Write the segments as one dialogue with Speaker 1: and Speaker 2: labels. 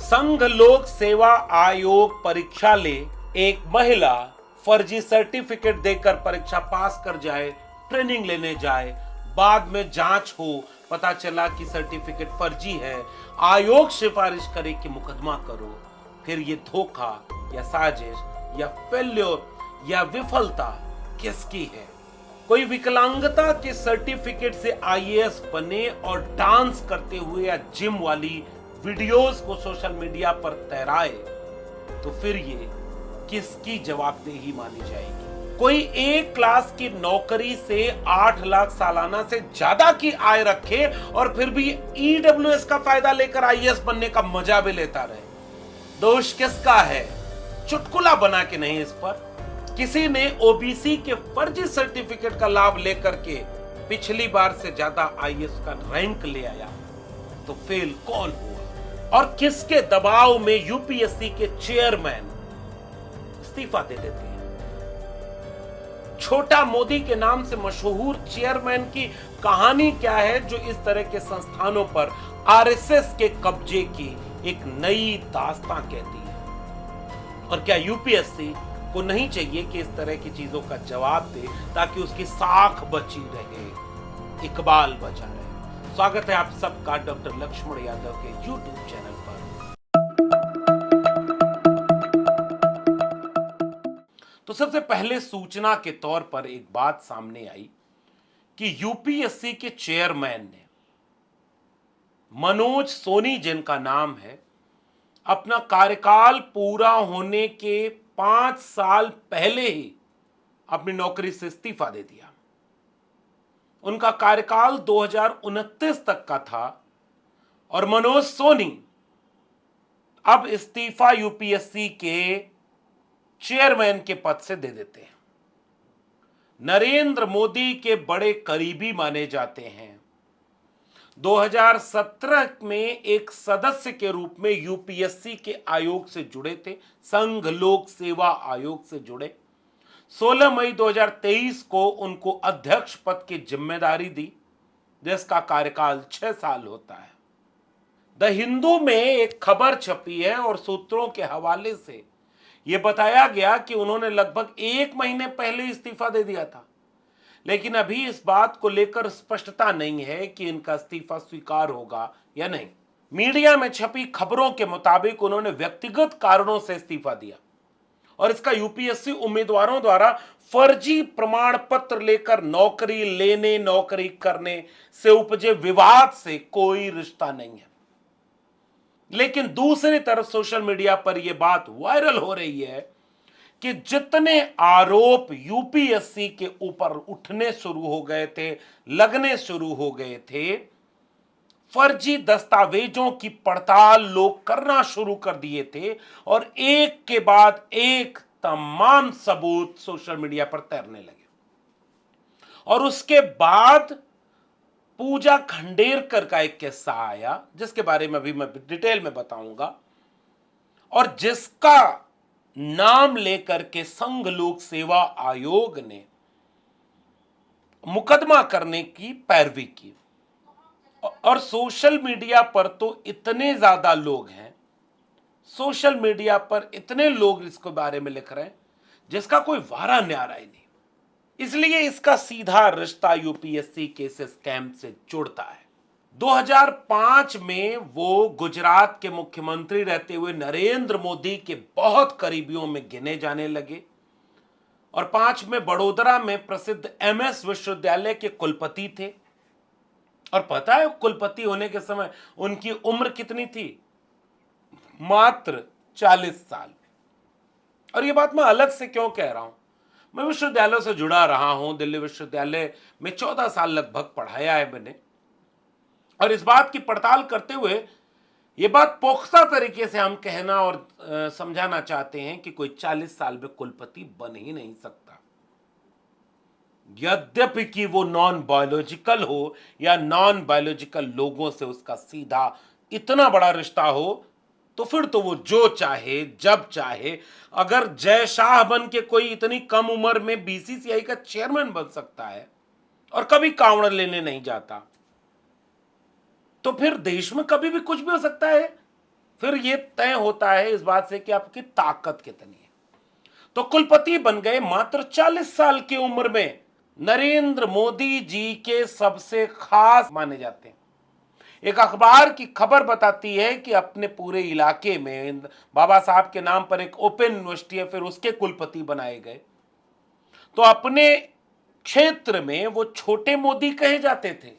Speaker 1: संघ लोक सेवा आयोग परीक्षा ले, एक महिला फर्जी सर्टिफिकेट देकर परीक्षा पास कर जाए, ट्रेनिंग लेने जाए, बाद में जांच हो, पता चला कि सर्टिफिकेट फर्जी है, आयोग सिफारिश करे कि मुकदमा करो। फिर ये धोखा या साजिश या फेल्योर या विफलता किसकी है? कोई विकलांगता के सर्टिफिकेट से आईएएस बने और डांस करते हुए या जिम वाली वीडियोस को सोशल मीडिया पर तहराए, तो फिर ये किसकी जवाबदेही मानी जाएगी? कोई एक क्लास की नौकरी से 8 लाख सालाना से ज्यादा की आय रखे और फिर भी ईडब्ल्यूएस का फायदा लेकर आईएएस बनने का मजा भी लेता रहे। दोष किसका है? चुटकुला बना के नहीं, इस पर किसी ने ओबीसी के फर्जी सर्टिफिकेट का लाभ लेकर के पिछली बार से ज्यादा आईएएस का रैंक ले आया, तो फेल कौन हुआ? और किसके दबाव में यूपीएससी के चेयरमैन इस्तीफा दे देते हैं? छोटा मोदी के नाम से मशहूर चेयरमैन की कहानी क्या है, जो इस तरह के संस्थानों पर आरएसएस के कब्जे की एक नई दास्तां कहती है? और क्या यूपीएससी को नहीं चाहिए कि इस तरह की चीजों का जवाब दे, ताकि उसकी साख बची रहे, इकबाल बचा रहे? स्वागत है आप सबका डॉक्टर लक्ष्मण यादव के यूट्यूब चैनल पर। तो सबसे पहले सूचना के तौर पर एक बात सामने आई कि यूपीएससी के चेयरमैन ने, मनोज सोनी जिनका नाम है, अपना कार्यकाल पूरा होने के 5 साल पहले ही अपनी नौकरी से इस्तीफा दे दिया। उनका कार्यकाल 2029 तक का था और मनोज सोनी अब इस्तीफा यूपीएससी के चेयरमैन के पद से दे देते हैं। नरेंद्र मोदी के बड़े करीबी माने जाते हैं। 2017 में एक सदस्य के रूप में यूपीएससी के आयोग से जुड़े थे, संघ लोक सेवा आयोग से जुड़े। 16 मई 2023 को उनको अध्यक्ष पद की जिम्मेदारी दी, जिसका कार्यकाल 6 साल होता है। द हिंदू में एक खबर छपी है और सूत्रों के हवाले से यह बताया गया कि उन्होंने लगभग 1 महीने पहले इस्तीफा दे दिया था, लेकिन अभी इस बात को लेकर स्पष्टता नहीं है कि इनका इस्तीफा स्वीकार होगा या नहीं। मीडिया में छपी खबरों के मुताबिक उन्होंने व्यक्तिगत कारणों से इस्तीफा दिया और इसका यूपीएससी उम्मीदवारों द्वारा फर्जी प्रमाण पत्र लेकर नौकरी लेने, नौकरी करने से उपजे विवाद से कोई रिश्ता नहीं है। लेकिन दूसरी तरफ सोशल मीडिया पर यह बात वायरल हो रही है कि जितने आरोप यूपीएससी के ऊपर उठने शुरू हो गए थे, लगने शुरू हो गए थे, फर्जी दस्तावेजों की पड़ताल लोग करना शुरू कर दिए थे और एक के बाद एक तमाम सबूत सोशल मीडिया पर तैरने लगे। और उसके बाद पूजा खंडेरकर का एक किस्सा आया, जिसके बारे में अभी मैं डिटेल में बताऊंगा, और जिसका नाम लेकर के संघ लोक सेवा आयोग ने मुकदमा करने की पैरवी की। और सोशल मीडिया पर तो इतने ज्यादा लोग हैं, सोशल मीडिया पर इतने लोग इसके बारे में लिख रहे हैं जिसका कोई वारा न्यारा ही नहीं। इसलिए इसका सीधा रिश्ता यूपीएससी के इस स्कैम से जुड़ता है। 2005 में वो गुजरात के मुख्यमंत्री रहते हुए नरेंद्र मोदी के बहुत करीबियों में गिने जाने लगे और 5 में बड़ोदरा में प्रसिद्ध एमएस विश्वविद्यालय के कुलपति थे। और पता है कुलपति होने के समय उनकी उम्र कितनी थी? मात्र 40 साल। और यह बात मैं अलग से क्यों कह रहा हूं? मैं विश्वविद्यालय से जुड़ा रहा हूं, दिल्ली विश्वविद्यालय में 14 साल लगभग पढ़ाया है मैंने, और इस बात की पड़ताल करते हुए यह बात पुख्ता तरीके से हम कहना और समझाना चाहते हैं कि कोई 40 साल में कुलपति बन ही नहीं सकता, यद्यपि कि वो नॉन बायोलॉजिकल हो या नॉन बायोलॉजिकल लोगों से उसका सीधा इतना बड़ा रिश्ता हो, तो फिर तो वो जो चाहे जब चाहे, अगर जय शाह बन के कोई इतनी कम उम्र में बीसीसीआई का चेयरमैन बन सकता है और कभी कांवड़ लेने नहीं जाता, तो फिर देश में कभी भी कुछ भी हो सकता है। फिर ये तय होता है इस बात से कि आपकी ताकत कितनी है। तो कुलपति बन गए मात्र 40 साल की उम्र में। नरेंद्र मोदी जी के सबसे खास माने जाते हैं। एक अखबार की खबर बताती है कि अपने पूरे इलाके में बाबा साहब के नाम पर एक ओपन यूनिवर्सिटी है, फिर उसके कुलपति बनाए गए। तो अपने क्षेत्र में वो छोटे मोदी कहे जाते थे।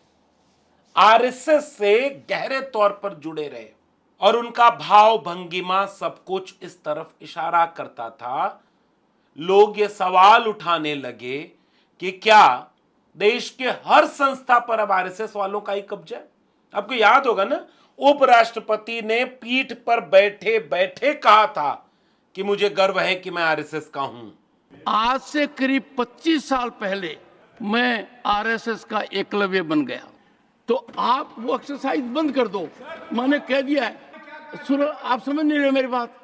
Speaker 1: आरएसएस से गहरे तौर पर जुड़े रहे और उनका भाव भंगिमा सब कुछ इस तरफ इशारा करता था। लोग ये सवाल उठाने लगे कि क्या देश के हर संस्था पर अब आरएसएस वालों का ही कब्जा है। आपको याद होगा ना, उपराष्ट्रपति ने पीठ पर बैठे बैठे कहा था कि मुझे गर्व है कि मैं आरएसएस का हूं।
Speaker 2: आज से करीब 25 साल पहले मैं आरएसएस का एकलव्य बन गया। तो आप वो एक्सरसाइज बंद कर दो, मैंने कह दिया है। सुनो, आप समझ नहीं रहे मेरी बात।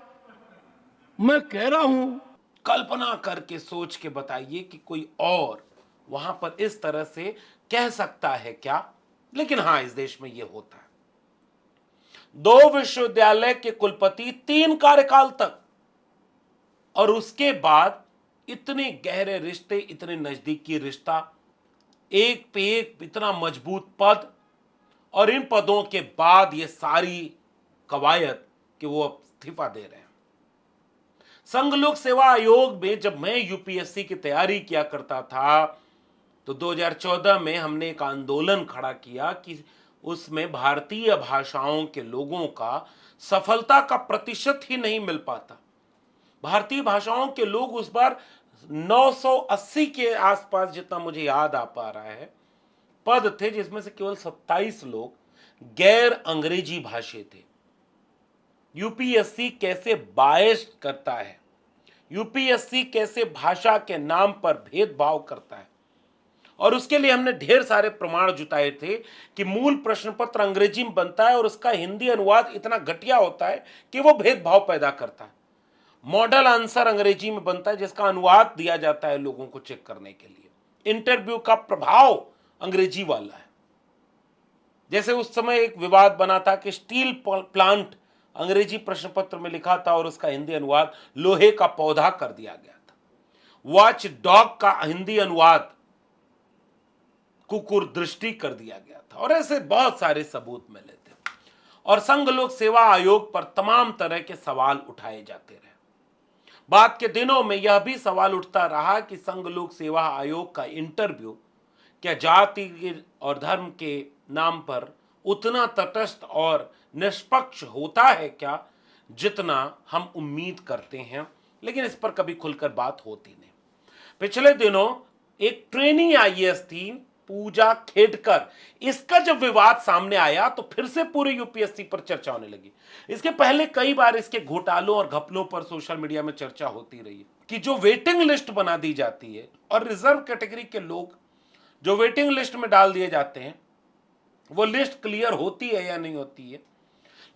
Speaker 2: मैं कह रहा हूं,
Speaker 1: कल्पना करके सोच के बताइए कि कोई और वहां पर इस तरह से कह सकता है क्या। लेकिन हां, इस देश में यह होता है। 2 विश्वविद्यालय के कुलपति 3 कार्यकाल तक, और उसके बाद इतने गहरे रिश्ते, इतने नजदीकी रिश्ता, एक पे एक इतना मजबूत पद, और इन पदों के बाद ये सारी कवायद कि वो इस्तीफा दे रहे हैं। संघ लोक सेवा आयोग में जब मैं यूपीएससी की तैयारी किया करता था तो 2014 में हमने एक आंदोलन खड़ा किया कि उसमें भारतीय भाषाओं के लोगों का सफलता का प्रतिशत ही नहीं मिल पाता। भारतीय भाषाओं के लोग उस बार 980 के आसपास, जितना मुझे याद आ पा रहा है, पद थे, जिसमें से केवल 27 लोग गैर अंग्रेजी भाषी थे। यूपीएससी कैसे बायस करता है, यूपीएससी कैसे भाषा के नाम पर भेदभाव करता है, और उसके लिए हमने ढेर सारे प्रमाण जुटाए थे कि मूल प्रश्न पत्र अंग्रेजी में बनता है और उसका हिंदी अनुवाद इतना घटिया होता है कि वो भेदभाव पैदा करता है। मॉडल आंसर अंग्रेजी में बनता है जिसका अनुवाद दिया जाता है लोगों को चेक करने के लिए। इंटरव्यू का प्रभाव अंग्रेजी वाला है। जैसे उस समय एक विवाद बना था कि स्टील प्लांट अंग्रेजी प्रश्न पत्र में लिखा था और उसका हिंदी अनुवाद लोहे का पौधा कर दिया गया था। वॉच डॉग का हिंदी अनुवाद कुकुर दृष्टि कर दिया गया था, और ऐसे बहुत सारे सबूत मिले थे। और संघ लोक सेवा आयोग पर तमाम तरह के सवाल उठाए जाते रहे। बाद के दिनों में यह भी सवाल उठता रहा कि संघ लोक सेवा आयोग का इंटरव्यू क्या जाति और धर्म के नाम पर उतना तटस्थ और निष्पक्ष होता है क्या, जितना हम उम्मीद करते हैं। लेकिन इस पर कभी खुलकर बात होती नहीं। पिछले दिनों एक ट्रेनी आईएएस थी, पूजा खेडकर। इसका जब विवाद सामने आया तो फिर से पूरे यूपीएससी पर चर्चा होने लगी। इसके पहले कई बार इसके घोटालों और घपलों पर सोशल मीडिया में चर्चा होती रही कि जो वेटिंग लिस्ट बना दी जाती है और रिजर्व कैटेगरी के लोग जो वेटिंग लिस्ट में डाल दिए जाते हैं, वो लिस्ट क्लियर होती है या नहीं होती है।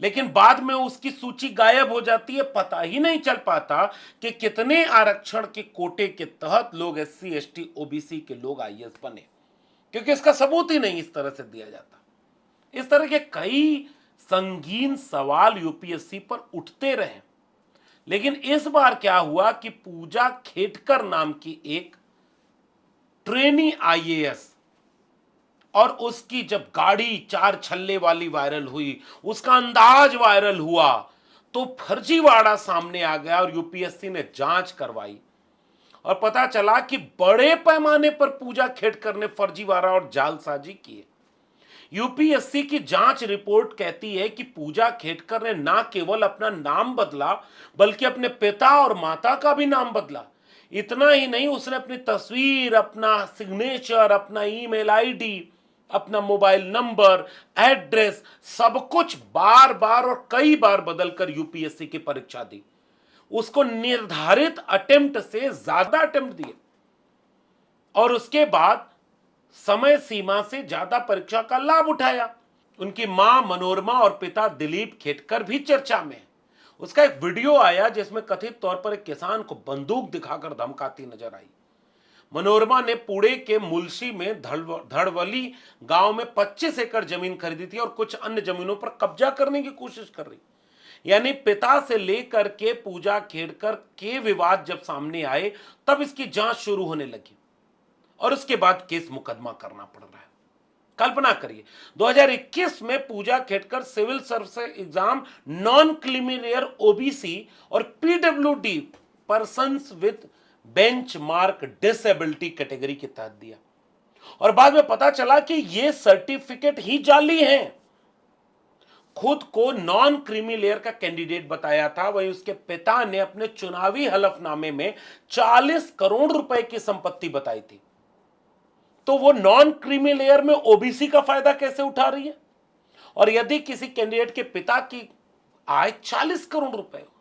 Speaker 1: लेकिन बाद में उसकी सूची गायब हो जाती है। पता ही नहीं चल पाता कि कितने आरक्षण के कोटे के तहत लोग एससी एसटी ओबीसी के लोग आईएएस बने, क्योंकि इसका सबूत ही नहीं इस तरह से दिया जाता। इस तरह के कई संगीन सवाल यूपीएससी पर उठते रहे। लेकिन इस बार क्या हुआ कि पूजा खेडकर नाम की एक ट्रेनी आईएएस, और उसकी जब गाड़ी 4 छल्ले वाली वायरल हुई, उसका अंदाज वायरल हुआ, तो फर्जीवाड़ा सामने आ गया और यूपीएससी ने जांच करवाई और पता चला कि बड़े पैमाने पर पूजा खेडकर ने फर्जीवाड़ा और जालसाजी की है। यूपीएससी की जांच रिपोर्ट कहती है कि पूजा खेडकर ने ना केवल अपना नाम बदला, बल्कि अपने पिता और माता का भी नाम बदला। इतना ही नहीं, उसने अपनी तस्वीर, अपना सिग्नेचर, अपना ईमेल आईडी, अपना मोबाइल नंबर, एड्रेस, सब कुछ बार बार और कई बार बदलकर यूपीएससी की परीक्षा दी। उसको निर्धारित अटेम्प्ट से ज्यादा अटेम्प्ट दिए और उसके बाद समय सीमा से ज्यादा परीक्षा का लाभ उठाया। उनकी मां मनोरमा और पिता दिलीप खेडकर भी चर्चा में है। उसका एक वीडियो आया जिसमें कथित तौर पर एक किसान को बंदूक दिखाकर धमकाती नजर आई। मनोरमा ने पुणे के मुलशी में धड़वली गांव में 25 एकड़ जमीन खरीदी थी और कुछ अन्य जमीनों पर कब्जा करने की कोशिश कर रही। यानी पिता से लेकर के पूजा खेड़कर के विवाद जब सामने आए तब इसकी जांच शुरू होने लगी और उसके बाद केस मुकदमा करना पड़ रहा है। कल्पना करिए 2021 में Puja Khedkar civil service exam non creamy layer OBC और PWD persons with benchmark disability category के तहत दिया और बाद में पता चला कि ये सर्टिफिकेट ही जाली हैं। खुद को नॉन क्रीमी लेयर का कैंडिडेट बताया था, वहीं उसके पिता ने अपने चुनावी हलफनामे में 40 करोड़ रुपए की संपत्ति बताई थी। तो वो नॉन क्रीमी लेयर में ओबीसी का फायदा कैसे उठा रही है? और यदि किसी कैंडिडेट के पिता की आय 40 करोड़ रुपए हो,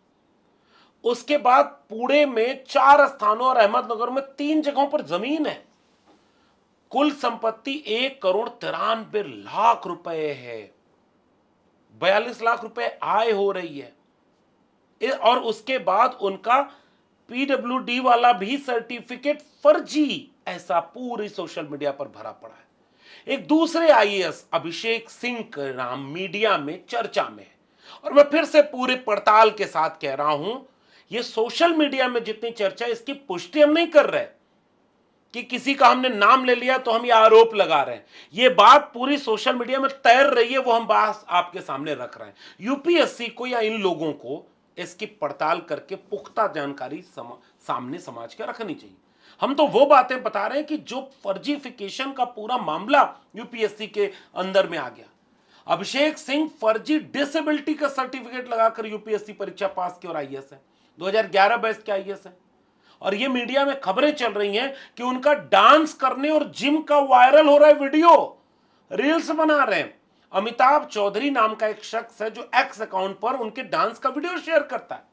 Speaker 1: उसके बाद पुणे में 4 स्थानों और अहमदनगर में 3 जगहों पर जमीन है, कुल संपत्ति 1,93,00,000 रुपए है, 42 लाख रुपए आय हो रही है और उसके बाद उनका पीडब्ल्यूडी वाला भी सर्टिफिकेट फर्जी, ऐसा पूरी सोशल मीडिया पर भरा पड़ा है। एक दूसरे आईएएस अभिषेक सिंह का नाम मीडिया में चर्चा में है और मैं फिर से पूरी पड़ताल के साथ कह रहा हूं, यह सोशल मीडिया में जितनी चर्चा है इसकी पुष्टि हम नहीं कर रहे कि किसी का हमने नाम ले लिया तो हम ये आरोप लगा रहे हैं। ये बात पूरी सोशल मीडिया में तैर रही है, वो हम बात आपके सामने रख रहे हैं। यूपीएससी को या इन लोगों को इसकी पड़ताल करके पुख्ता जानकारी सामने समाज के रखनी चाहिए। हम तो वो बातें बता रहे हैं कि जो फर्जीफिकेशन का पूरा मामला यूपीएससी के अंदर में आ गया। अभिषेक सिंह फर्जी डिसेबिलिटी का सर्टिफिकेट लगाकर यूपीएससी परीक्षा पास की और आईएएस है, 2011 बैच के आईएएस है। और ये मीडिया में खबरें चल रही हैं कि उनका डांस करने और जिम का वायरल हो रहा है वीडियो, रील्स बना रहे हैं। अमिताभ चौधरी नाम का एक शख्स है जो एक्स अकाउंट पर उनके डांस का वीडियो शेयर करता है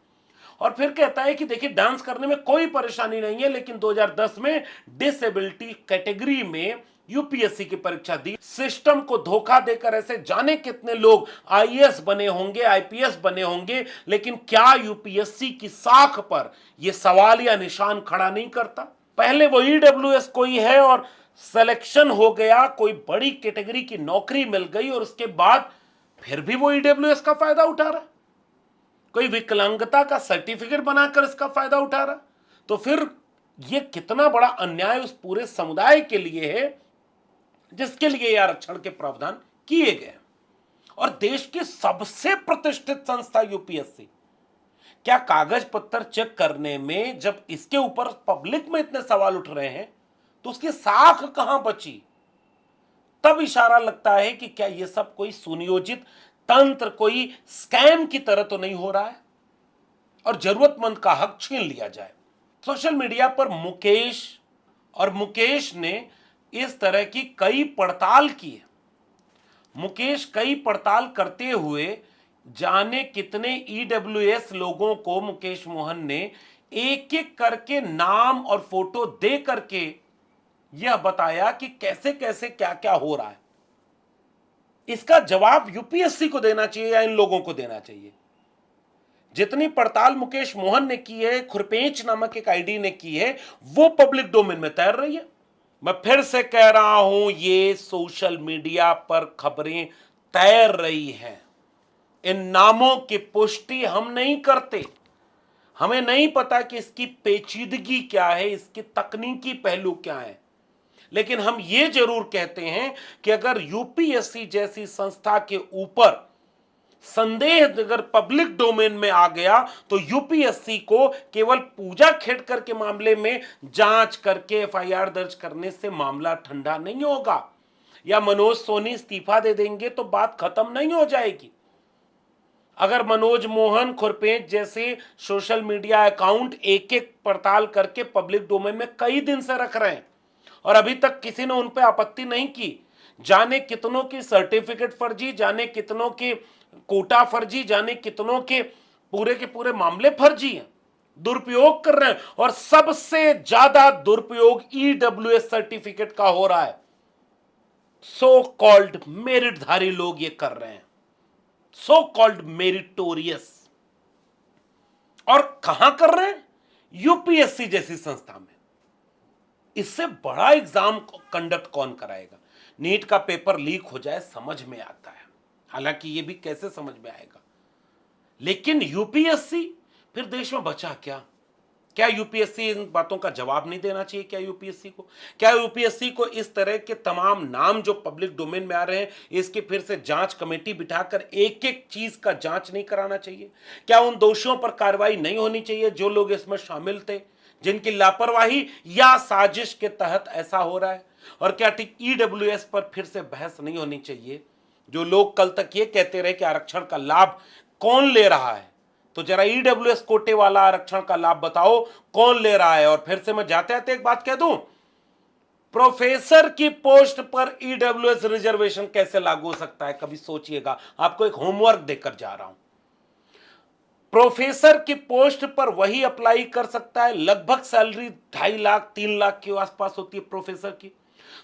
Speaker 1: और फिर कहता है कि देखिए डांस करने में कोई परेशानी नहीं है, लेकिन 2010 में डिसेबिलिटी कैटेगरी में यूपीएससी की परीक्षा दी, सिस्टम को धोखा देकर ऐसे जाने कितने लोग आईएएस बने होंगे, आईपीएस बने होंगे, लेकिन क्या यूपीएससी की साख पर यह सवाल या निशान खड़ा नहीं करता? पहले वो ईडब्ल्यूएस कोई है और सिलेक्शन हो गया, कोई बड़ी कैटेगरी की नौकरी मिल गई और उसके बाद फिर भी वो ईडब्ल्यूएस का फायदा उठा रहा, कोई विकलांगता का सर्टिफिकेट बनाकर इसका फायदा उठा रहा। तो फिर यह कितना बड़ा अन्याय उस पूरे समुदाय के लिए है जिसके लिए यह आरक्षण के प्रावधान किए गए। और देश की सबसे प्रतिष्ठित संस्था यूपीएससी, क्या कागज पत्तर चेक करने में जब इसके ऊपर पब्लिक में इतने सवाल उठ रहे हैं तो उसकी साख कहां बची? तब इशारा लगता है कि क्या यह सब कोई सुनियोजित तंत्र, कोई स्कैम की तरह तो नहीं हो रहा है और जरूरतमंद का हक छीन लिया जाए। सोशल मीडिया पर मुकेश ने इस तरह की कई पड़ताल की है। मुकेश कई पड़ताल करते हुए जाने कितने ईडब्ल्यूएस लोगों को मुकेश मोहन ने एक एक करके नाम और फोटो दे करके यह बताया कि कैसे कैसे क्या क्या हो रहा है। इसका जवाब यूपीएससी को देना चाहिए या इन लोगों को देना चाहिए? जितनी पड़ताल मुकेश मोहन ने की है, खुरपेंच नामक एक आईडी ने की है, वो पब्लिक डोमेन में तैर रही है। मैं फिर से कह रहा हूं, ये सोशल मीडिया पर खबरें तैर रही हैं। इन नामों की पुष्टि हम नहीं करते, हमें नहीं पता कि इसकी पेचीदगी क्या है, इसके तकनीकी पहलू क्या है, लेकिन हम ये जरूर कहते हैं कि अगर यूपीएससी जैसी संस्था के ऊपर संदेह अगर पब्लिक डोमेन में आ गया तो यूपीएससी को केवल पूजा खेड़कर के मामले में जांच करके एफआईआर दर्ज करने से मामला ठंडा नहीं होगा या मनोज सोनी इस्तीफा दे देंगे तो बात खत्म नहीं हो जाएगी। अगर मनोज मोहन, खुरपेंच जैसे सोशल मीडिया अकाउंट एक एक पड़ताल करके पब्लिक डोमेन में कई दिन से रख रहे हैं और अभी तक किसी ने उन पर आपत्ति नहीं की, जाने कितनों की सर्टिफिकेट फर्जी, जाने कितनों के कोटा फर्जी, जाने कितनों के पूरे मामले फर्जी हैं, दुरुपयोग कर रहे हैं। और सबसे ज्यादा दुरुपयोग ईडब्ल्यूएस सर्टिफिकेट का हो रहा है। सो कॉल्ड मेरिटधारी लोग ये कर रहे हैं, सो कॉल्ड मेरिटोरियस। और कहां कर रहे हैं? यूपीएससी जैसी संस्था में। इससे बड़ा एग्जाम कंडक्ट कौन कराएगा? नीट का पेपर लीक हो जाए समझ में आता है, हालांकि यह भी कैसे समझ में आएगा, लेकिन यूपीएससी, फिर देश में बचा क्या? क्या यूपीएससी इन बातों का जवाब नहीं देना चाहिए? क्या यूपीएससी को इस तरह के तमाम नाम जो पब्लिक डोमेन में आ रहे हैं, इसकी फिर से जांच कमेटी बिठाकर एक एक चीज का जांच नहीं कराना चाहिए? क्या उन दोषियों पर कार्रवाई नहीं होनी चाहिए जो लोग इसमें शामिल थे, जिनकी लापरवाही या साजिश के तहत ऐसा हो रहा है? और क्या ठीक ईडब्ल्यूएस पर फिर से बहस नहीं होनी चाहिए? जो लोग कल तक ये कहते रहे कि आरक्षण का लाभ कौन ले रहा है, तो जरा ईडब्ल्यूएस कोटे वाला आरक्षण का लाभ बताओ कौन ले रहा है? और फिर से मैं जाते जाते एक बात कह दूं, प्रोफेसर की पोस्ट पर ईडब्ल्यूएस रिजर्वेशन कैसे लागू हो सकता है? कभी सोचिएगा। आपको एक होमवर्क देकर जा रहा हूं। प्रोफेसर की पोस्ट पर वही अप्लाई कर सकता है, लगभग सैलरी 2.5 लाख 3 लाख के आसपास होती है प्रोफेसर की,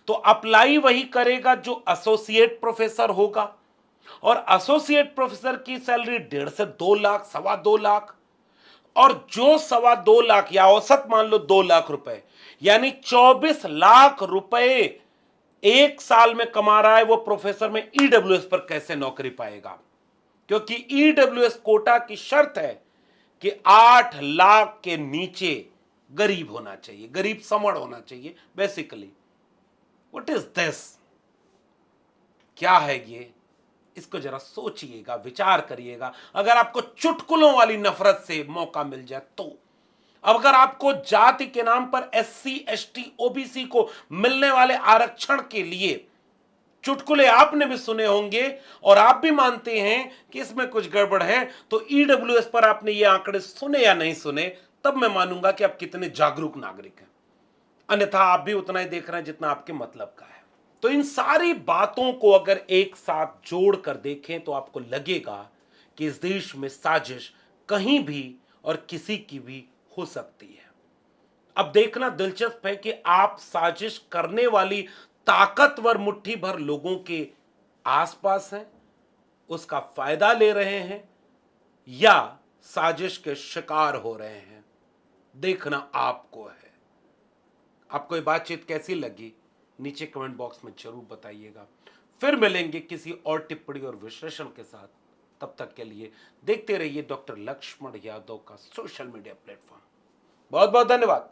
Speaker 1: तो अप्लाई वही करेगा जो एसोसिएट प्रोफेसर होगा। और एसोसिएट प्रोफेसर की सैलरी 1.5 से 2 लाख, 2.25 लाख, और जो 2.25 लाख या औसत मान लो 2 लाख रुपए, यानी 24 लाख रुपए एक साल में कमा रहा है, वो प्रोफेसर में ईडब्ल्यूएस पर कैसे नौकरी पाएगा? क्योंकि ईडब्ल्यूएस कोटा की शर्त है कि 8 लाख के नीचे गरीब होना चाहिए, गरीब समड़ होना चाहिए। Basically what is this? क्या है ये? इसको जरा सोचिएगा, विचार करिएगा। अगर आपको चुटकुलों वाली नफरत से मौका मिल जाए तो, अगर आपको जाति के नाम पर एससी, एसटी, ओबीसी को मिलने वाले आरक्षण के लिए चुटकुले आपने भी सुने होंगे और आप भी मानते हैं कि इसमें कुछ गड़बड़ है, तो ईडब्ल्यूएस पर आपने ये आंकड़े सुने या नहीं सुने, तब मैं मानूंगा कि आप कितने जागरूक नागरिक हैं। अन्यथा आप भी उतना ही देख रहे हैं जितना आपके मतलब का है। तो इन सारी बातों को अगर एक साथ जोड़कर देखें तो आपको लगेगा कि इस देश में साजिश कहीं भी और किसी की भी हो सकती है। अब देखना दिलचस्प है कि आप साजिश करने वाली ताकतवर मुट्ठी भर लोगों के आसपास हैं, उसका फायदा ले रहे हैं, या साजिश के शिकार हो रहे हैं। देखना आपको है। आपको ये बातचीत कैसी लगी नीचे कमेंट बॉक्स में जरूर बताइएगा। फिर मिलेंगे किसी और टिप्पणी और विश्लेषण के साथ। तब तक के लिए देखते रहिए डॉक्टर लक्ष्मण यादव का सोशल मीडिया प्लेटफॉर्म। बहुत बहुत धन्यवाद।